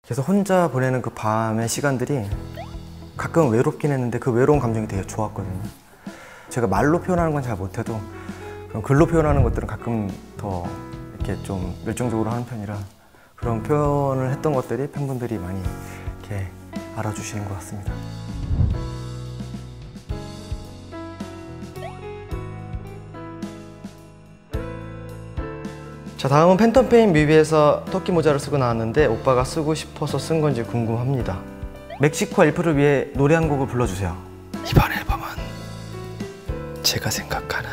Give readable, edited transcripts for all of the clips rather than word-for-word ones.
계속 혼자 보내는 그 밤의 시간들이 가끔 외롭긴 했는데 그 외로운 감정이 되게 좋았거든요. 제가 말로 표현하는 건 잘 못해도 그런 글로 표현하는 것들은 가끔 더 이렇게 좀 열정적으로 하는 편이라 그런 표현을 했던 것들이 팬분들이 많이 이렇게 알아주시는 것 같습니다. 자, 다음은 팬텀 페인 뮤비에서 토끼 모자를 쓰고 나왔는데 오빠가 쓰고 싶어서 쓴 건지 궁금합니다. 멕시코 엘프를 위해 노래 한 곡을 불러주세요. 이번 앨범은 제가 생각하는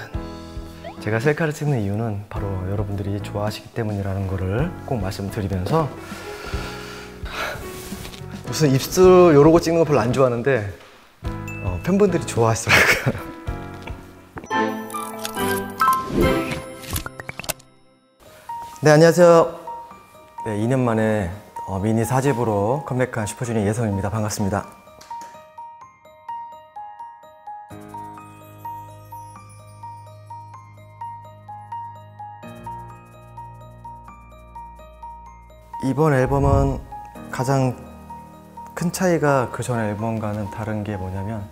제가 셀카를 찍는 이유는 바로 여러분들이 좋아하시기 때문이라는 거를 꼭 말씀드리면서 무슨 입술 요러고 찍는 거 별로 안 좋아하는데 팬분들이 좋아하시더라고요. 네, 안녕하세요. 네, 2년 만에 미니 4집으로 컴백한 슈퍼주니어 예성입니다. 반갑습니다. 이번 앨범은 가장 큰 차이가 그 전 앨범과는 다른 게 뭐냐면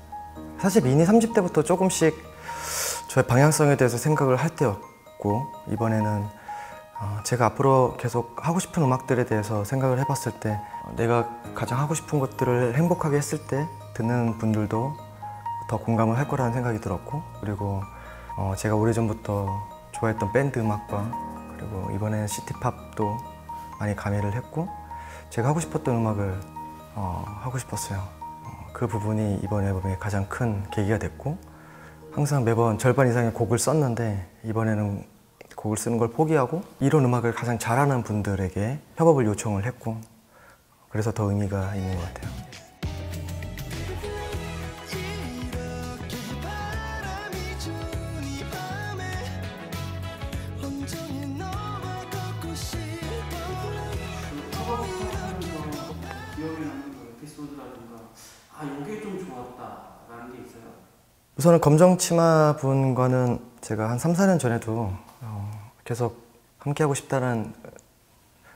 사실 미니 3집 때부터 조금씩 저의 방향성에 대해서 생각을 할 때였고 이번에는 제가 앞으로 계속 하고 싶은 음악들에 대해서 생각을 해봤을 때 내가 가장 하고 싶은 것들을 행복하게 했을 때 듣는 분들도 더 공감을 할 거라는 생각이 들었고 그리고 제가 오래전부터 좋아했던 밴드 음악과 그리고 이번에는 시티팝도 많이 가미를 했고 제가 하고 싶었던 음악을 하고 싶었어요. 그 부분이 이번 앨범의 가장 큰 계기가 됐고 항상 매번 절반 이상의 곡을 썼는데 이번에는 곡을 쓰는 걸 포기하고 이런 음악을 가장 잘하는 분들에게 협업을 요청을 했고 그래서 더 의미가 있는 것 같아요. 이게 좀 좋았다라는 게 있어요? 우선은 검정치마 분과는 제가 한 3, 4년 전에도 계속 함께하고 싶다는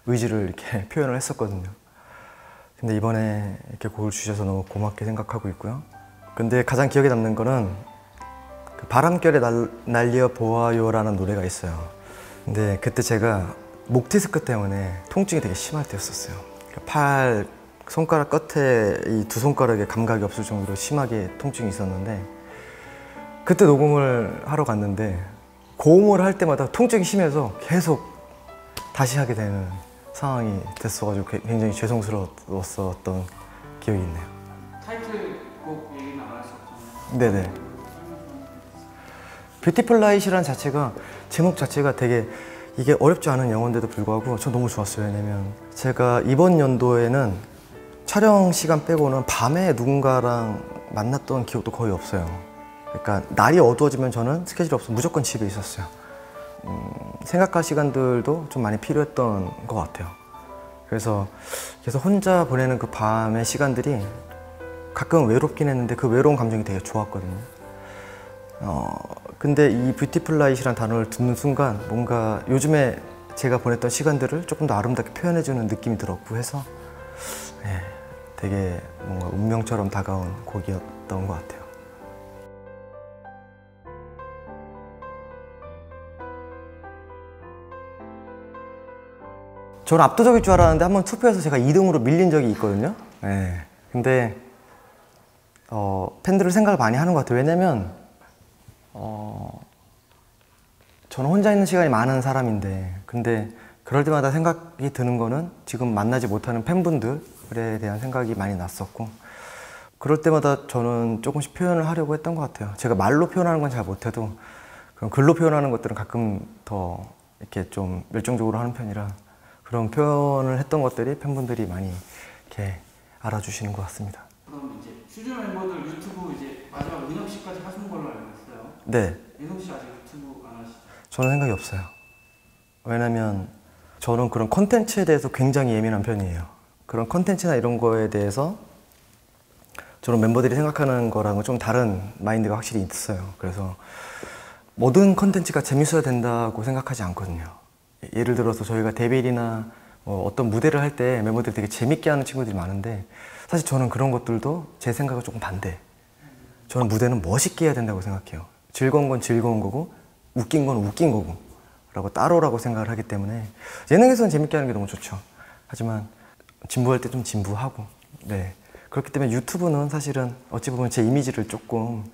의지를 이렇게 표현을 했었거든요. 근데 이번에 이렇게 곡을 주셔서 너무 고맙게 생각하고 있고요. 근데 가장 기억에 남는 거는 그 바람결에 날려 보아요라는 노래가 있어요. 근데 그때 제가 목 디스크 때문에 통증이 되게 심할 때였었어요. 팔 손가락 끝에 이 두 손가락에 감각이 없을 정도로 심하게 통증이 있었는데 그때 녹음을 하러 갔는데 고음을 할 때마다 통증이 심해서 계속 다시 하게 되는 상황이 됐어가지고 굉장히 죄송스러웠었던 기억이 있네요. 타이틀곡 얘기는 안 할 수 없잖아요. 네네. 뷰티풀 라이트라는 자체가 제목 자체가 되게 이게 어렵지 않은 영어인데도 불구하고 저 너무 좋았어요. 왜냐면 제가 이번 연도에는 촬영 시간 빼고는 밤에 누군가랑 만났던 기억도 거의 없어요. 그러니까 날이 어두워지면 저는 스케줄이 없어서 무조건 집에 있었어요. 생각할 시간들도 좀 많이 필요했던 것 같아요. 그래서 계속 혼자 보내는 그 밤의 시간들이 가끔 외롭긴 했는데 그 외로운 감정이 되게 좋았거든요. 근데 이 뷰티풀 라이트라는 단어를 듣는 순간 뭔가 요즘에 제가 보냈던 시간들을 조금 더 아름답게 표현해주는 느낌이 들었고 해서 되게 뭔가 운명처럼 다가온 곡이었던 것 같아요. 저는 압도적일 줄 알았는데 한번 투표에서 제가 2등으로 밀린 적이 있거든요. 근데 팬들은 생각을 많이 하는 것 같아요. 왜냐면 저는 혼자 있는 시간이 많은 사람인데 근데 그럴 때마다 생각이 드는 거는 지금 만나지 못하는 팬분들에 대한 생각이 많이 났었고 그럴 때마다 저는 조금씩 표현을 하려고 했던 것 같아요. 제가 말로 표현하는 건 잘 못해도 그런 글로 표현하는 것들은 가끔 더 이렇게 좀 열정적으로 하는 편이라 그런 표현을 했던 것들이 팬분들이 많이 이렇게 알아주시는 것 같습니다. 그럼 이제 슈즈 멤버들 유튜브 이제 마지막 민혁 씨까지 하시는 걸로 알고 있어요. 네. 민혁 씨 아직 유튜브 안 하시죠? 저는 생각이 없어요. 왜냐면 저는 그런 콘텐츠에 대해서 굉장히 예민한 편이에요. 그런 콘텐츠나 이런 거에 대해서 저는 멤버들이 생각하는 거랑은 좀 다른 마인드가 확실히 있어요. 그래서 모든 콘텐츠가 재밌어야 된다고 생각하지 않거든요. 예를 들어서 저희가 데뷔일이나 어떤 무대를 할 때 멤버들이 되게 재밌게 하는 친구들이 많은데 사실 저는 그런 것들도 제 생각은 조금 반대. 저는 무대는 멋있게 해야 된다고 생각해요. 즐거운 건 즐거운 거고 웃긴 건 웃긴 거고 라고 따로라고 생각을 하기 때문에 예능에서는 재밌게 하는 게 너무 좋죠. 하지만 진부할 때 좀 진부하고 네. 그렇기 때문에 유튜브는 사실은 어찌 보면 제 이미지를 조금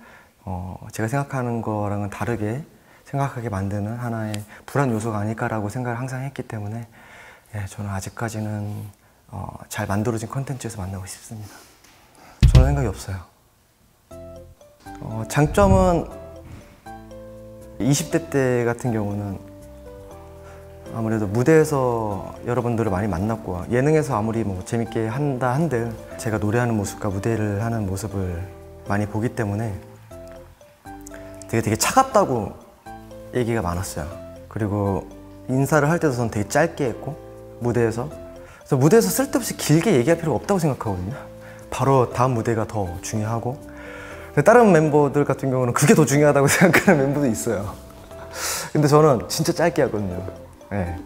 제가 생각하는 거랑은 다르게 생각하게 만드는 하나의 불안 요소가 아닐까라고 생각을 항상 했기 때문에 예, 저는 아직까지는 잘 만들어진 콘텐츠에서 만나고 싶습니다. 저는 생각이 없어요. 장점은 20대 때 같은 경우는 아무래도 무대에서 여러분들을 많이 만났고 예능에서 아무리 뭐 재밌게 한다 한들 제가 노래하는 모습과 무대를 하는 모습을 많이 보기 때문에 되게 차갑다고 얘기가 많았어요. 그리고 인사를 할 때도 저는 되게 짧게 했고 무대에서 그래서 무대에서 쓸데없이 길게 얘기할 필요가 없다고 생각하거든요. 바로 다음 무대가 더 중요하고 근데 다른 멤버들 같은 경우는 그게 더 중요하다고 생각하는 멤버도 있어요. 근데 저는 진짜 짧게 하거든요. 네.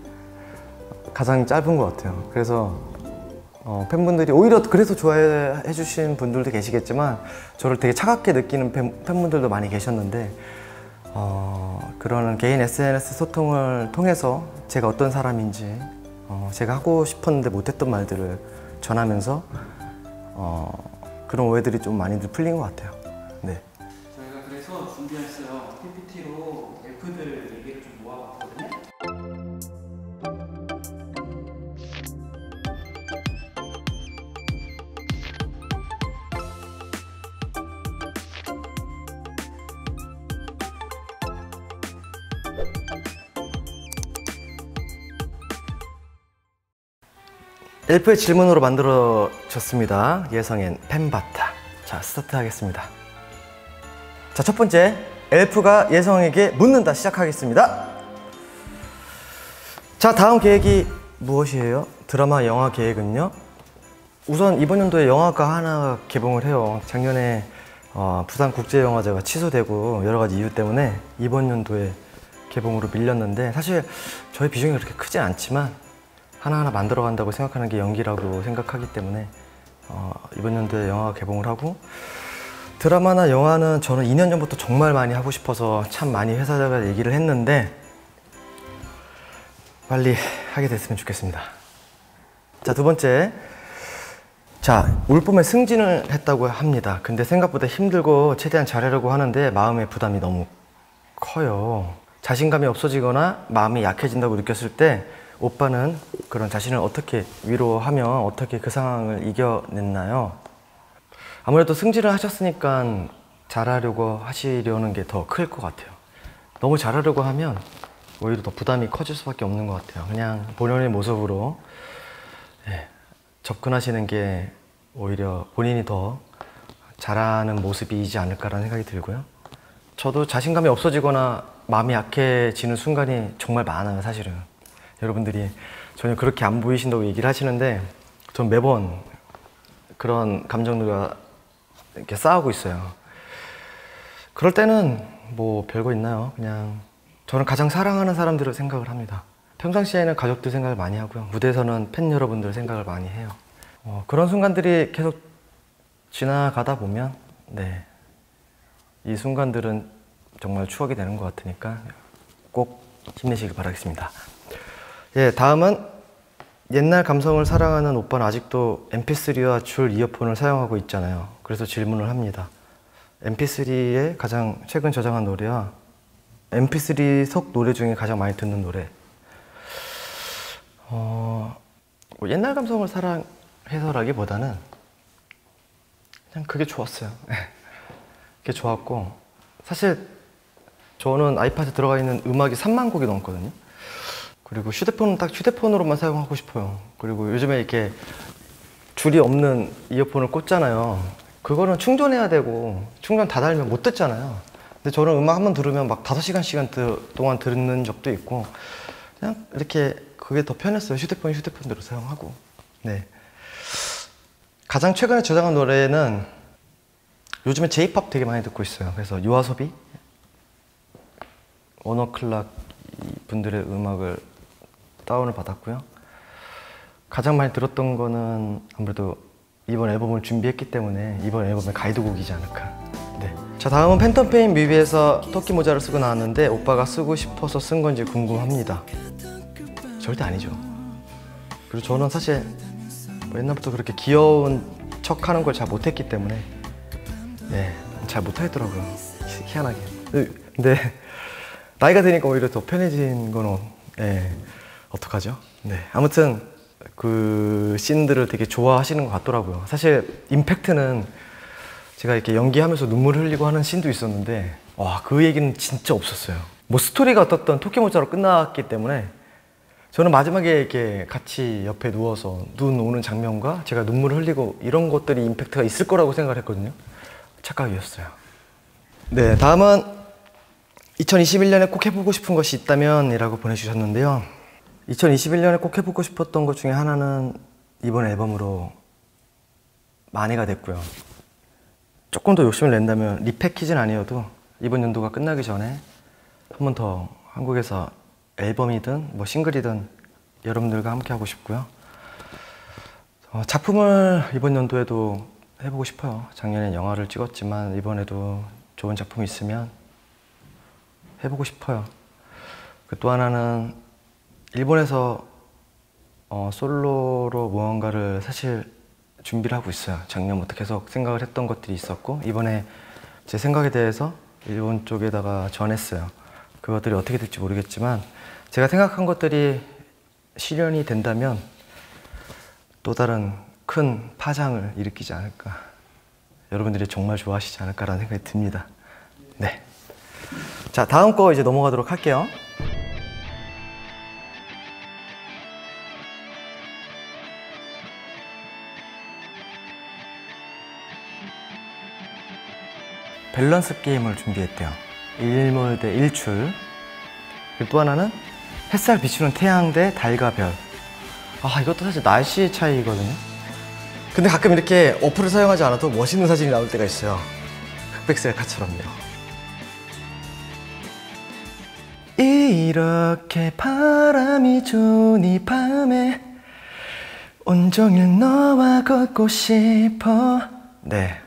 가장 짧은 것 같아요. 그래서 팬분들이 오히려 그래서 좋아해 주신 분들도 계시겠지만 저를 되게 차갑게 느끼는 팬분들도 많이 계셨는데 그런 개인 SNS 소통을 통해서 제가 어떤 사람인지 제가 하고 싶었는데 못했던 말들을 전하면서 그런 오해들이 좀 많이들 풀린 것 같아요. 네. 저희가 그래서 준비했어요. PPT로 F들 얘기를 좀 모아봤거든요. 엘프의 질문으로 만들어졌습니다. 예성엔 팬바타. 자, 스타트 하겠습니다. 자, 첫 번째, 엘프가 예성에게 묻는다 시작하겠습니다. 자, 다음 계획이 무엇이에요? 드라마, 영화 계획은요? 우선 이번 연도에 영화가 하나 개봉을 해요. 작년에 부산국제영화제가 취소되고 여러 가지 이유 때문에 이번 연도에 개봉으로 밀렸는데 사실 저희 비중이 그렇게 크지 않지만 하나하나 만들어 간다고 생각하는 게 연기라고 생각하기 때문에 이번 연도에 영화가 개봉을 하고 드라마나 영화는 저는 2년 전부터 정말 많이 하고 싶어서 참 많이 회사가 얘기를 했는데 빨리 하게 됐으면 좋겠습니다. 자, 두 번째. 자, 올 봄에 승진을 했다고 합니다. 근데 생각보다 힘들고 최대한 잘하려고 하는데 마음의 부담이 너무 커요. 자신감이 없어지거나 마음이 약해진다고 느꼈을 때 오빠는 그런 자신을 어떻게 위로하며 어떻게 그 상황을 이겨냈나요? 아무래도 승진을 하셨으니까 잘하려고 하시려는 게 더 클 것 같아요. 너무 잘하려고 하면 오히려 더 부담이 커질 수밖에 없는 것 같아요. 그냥 본연의 모습으로 접근하시는 게 오히려 본인이 더 잘하는 모습이지 않을까라는 생각이 들고요. 저도 자신감이 없어지거나 마음이 약해지는 순간이 정말 많아요, 사실은. 여러분들이 전혀 그렇게 안 보이신다고 얘기를 하시는데 전 매번 그런 감정들과 이렇게 싸우고 있어요. 그럴 때는 뭐 별거 있나요? 그냥 저는 가장 사랑하는 사람들을 생각을 합니다. 평상시에는 가족들 생각을 많이 하고요. 무대에서는 팬 여러분들 생각을 많이 해요. 그런 순간들이 계속 지나가다 보면 이 순간들은 정말 추억이 되는 것 같으니까 꼭 힘내시길 바라겠습니다. 예, 다음은 옛날 감성을 사랑하는 오빠는 아직도 mp3와 줄 이어폰을 사용하고 있잖아요. 그래서 질문을 합니다. mp3에 가장 최근 저장한 노래와 mp3 속 노래 중에 가장 많이 듣는 노래. 뭐 옛날 감성을 사랑해서라기보다는 그냥 그게 좋았어요. 그게 좋았고 사실 저는 아이팟에 들어가 있는 음악이 3만 곡이 넘거든요. 그리고 휴대폰은 딱 휴대폰으로만 사용하고 싶어요. 그리고 요즘에 이렇게 줄이 없는 이어폰을 꽂잖아요. 그거는 충전해야 되고 충전 다 달면 못 듣잖아요. 근데 저는 음악 한번 들으면 막 5시간 동안 듣는 적도 있고 그냥 이렇게 그게 더 편했어요. 휴대폰대로 사용하고. 네. 가장 최근에 저장한 노래는 요즘에 J-POP 되게 많이 듣고 있어요. 그래서 요아소비, 워너클락 분들의 음악을 다운을 받았고요. 가장 많이 들었던 거는 아무래도 이번 앨범을 준비했기 때문에 이번 앨범의 가이드곡이지 않을까. 네. 자, 다음은 팬텀페인 뮤비에서 토끼 모자를 쓰고 나왔는데 오빠가 쓰고 싶어서 쓴 건지 궁금합니다. 절대 아니죠. 그리고 저는 사실 뭐 옛날부터 그렇게 귀여운 척 하는 걸 잘 못했기 때문에 네, 잘 못하겠더라고요. 희한하게. 근데 나이가 드니까 오히려 더 편해진 건 네, 어떡하죠? 네, 아무튼 그 씬들을 되게 좋아하시는 것 같더라고요. 사실 임팩트는 제가 이렇게 연기하면서 눈물을 흘리고 하는 씬도 있었는데 와, 그 얘기는 진짜 없었어요. 뭐 스토리가 어떻든 토끼 모자로 끝났기 때문에 저는 마지막에 이렇게 같이 옆에 누워서 눈 오는 장면과 제가 눈물을 흘리고 이런 것들이 임팩트가 있을 거라고 생각을 했거든요. 착각이었어요. 네, 다음은 2021년에 꼭 해보고 싶은 것이 있다면 이라고 보내주셨는데요. 2021년에 꼭 해보고 싶었던 것 중에 하나는 이번 앨범으로 만회가 됐고요. 조금 더 욕심을 낸다면 리패키지는 아니어도 이번 연도가 끝나기 전에 한 번 더 한국에서 앨범이든 뭐 싱글이든 여러분들과 함께 하고 싶고요. 작품을 이번 연도에도 해보고 싶어요. 작년엔 영화를 찍었지만 이번에도 좋은 작품이 있으면 해보고 싶어요. 또 하나는 일본에서 솔로로 무언가를 사실 준비를 하고 있어요. 작년부터 계속 생각을 했던 것들이 있었고 이번에 제 생각에 대해서 일본 쪽에다가 전했어요. 그것들이 어떻게 될지 모르겠지만 제가 생각한 것들이 실현이 된다면 또 다른 큰 파장을 일으키지 않을까. 여러분들이 정말 좋아하시지 않을까라는 생각이 듭니다. 네. 자, 다음 거 이제 넘어가도록 할게요. 밸런스 게임을 준비했대요. 일몰 대 일출. 그리고 또 하나는 햇살 비추는 태양 대 달과 별. 아, 이것도 사실 날씨 차이거든요. 근데 가끔 이렇게 어플을 사용하지 않아도 멋있는 사진이 나올 때가 있어요. 흑백 셀카처럼요. 이렇게 바람이 좋은 이 밤에 온종일 너와 걷고 싶어. 네.